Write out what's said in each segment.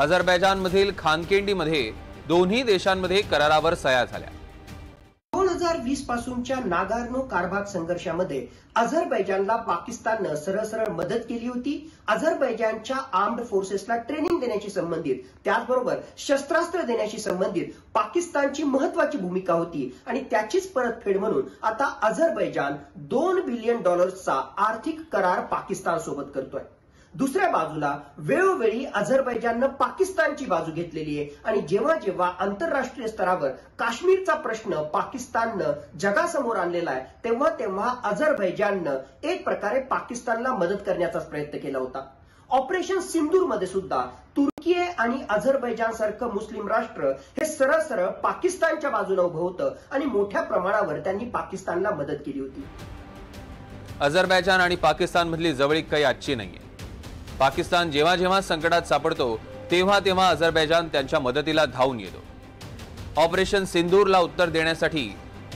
अझरबैजानमधील खानकेंडीमध्ये दोन्ही देशांमध्ये करारावर सह्या झाल्या। 2020 पासूनच्या नागोर्नो कराबाख संघर्षामध्ये अझरबैजानला पाकिस्ताननं सरळ मदत केली होती। अझरबैजानच्या आर्म्ड फोर्सेसला ट्रेनिंग देण्याशी संबंधित, त्याचबरोबर शस्त्रास्त्र देण्याशी संबंधित पाकिस्तानची महत्वाची भूमिका होती आणि त्याचीच परतफेड म्हणून आता अझरबैजान $2 बिलियन आर्थिक करार पाकिस्तान सोबत करतोय। दुसऱ्या बाजूला वेळोवेळी अझरबैजाननं पाकिस्तानची बाजू घेतलेली आहे आणि जेव्हा जेव्हा आंतरराष्ट्रीय स्तरावर काश्मीरचा प्रश्न पाकिस्ताननं जगासमोर आणलेला आहे तेव्हा तेव्हा अझरबैजाननं एक प्रकारे पाकिस्तानला मदत करण्याचा प्रयत्न केला होता। ऑपरेशन सिंदूर मध्ये सुद्धा तुर्की आणि अझरबैजान सारखं मुस्लिम राष्ट्र हे सरळ पाकिस्तानच्या बाजूने उभं होतं आणि मोठ्या प्रमाणावर त्यांनी पाकिस्तानला मदत केली होती। अझरबैजान आणि पाकिस्तान मधली जवळीक काही आजची नाहीये। पाकिस्तान जेव्हा जेव्हा संकटात सापडतो तेव्हा तेव्हा अझरबैजान त्यांच्या मदतीला धावून येतो। ऑपरेशन सिंदूरला उत्तर देण्यासाठी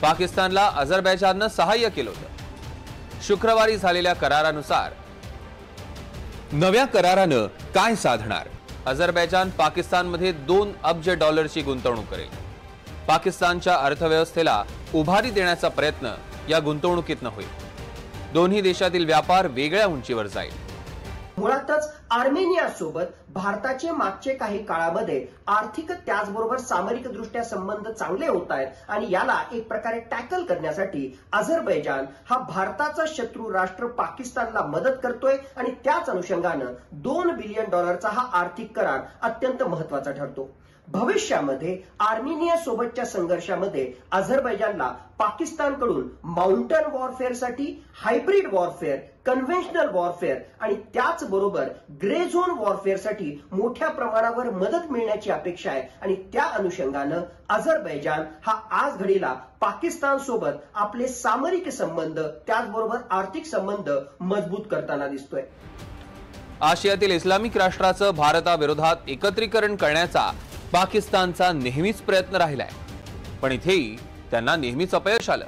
पाकिस्तानला अझरबैजाननं सहाय्य केलं होतं। शुक्रवारी झालेल्या करारानुसार नव्या करारानं काय साधणार? अझरबैजान पाकिस्तानमध्ये $2 अब्ज गुंतवणूक करेल। पाकिस्तानच्या अर्थव्यवस्थेला उभारी देण्याचा प्रयत्न या गुंतवणुकीतनं होईल। दोन्ही देशातील व्यापार वेगळ्या उंचीवर जाईल। मुळातच आर्मेनिया सोबत भारताचे मागचे काही काळामध्ये आर्थिक त्याचबरोबर सामरिक दृष्ट्या संबंध चांगले होत आहेत आणि याला एक प्रकारे टॅकल करण्यासाठी अझरबैजान हा भारताचा शत्रू राष्ट्र पाकिस्तानला मदत करतोय आणि त्याच अनुषंगानं $2 बिलियन हा आर्थिक करार अत्यंत महत्वाचा ठरतो। भविष्यामध्ये आर्मेनिया सोबतच्या संघर्षामध्ये अझरबैजानला पाकिस्तानकडून माउंटन वॉरफेअरसाठी, हायब्रिड वॉरफेअर, कन्व्हेन्शनल वॉरफेअर आणि त्याचबरोबर ग्रे झोन वॉरफेअरसाठी मोठ्या प्रमाणावर मदत मिळण्याची अपेक्षा आहे आणि त्या अनुषंगानं अझरबैजान हा आज घडीला पाकिस्तान सोबत आपले सामरिक संबंध त्याचबरोबर आर्थिक संबंध मजबूत करताना दिसतोय। आशियातील इस्लामिक राष्ट्राचं भारताविरोधात एकत्रीकरण करण्याचा पाकिस्तानचा नेहमीच प्रयत्न राहिलाय, पण इथेही त्यांना नेहमीच अपयश आलं।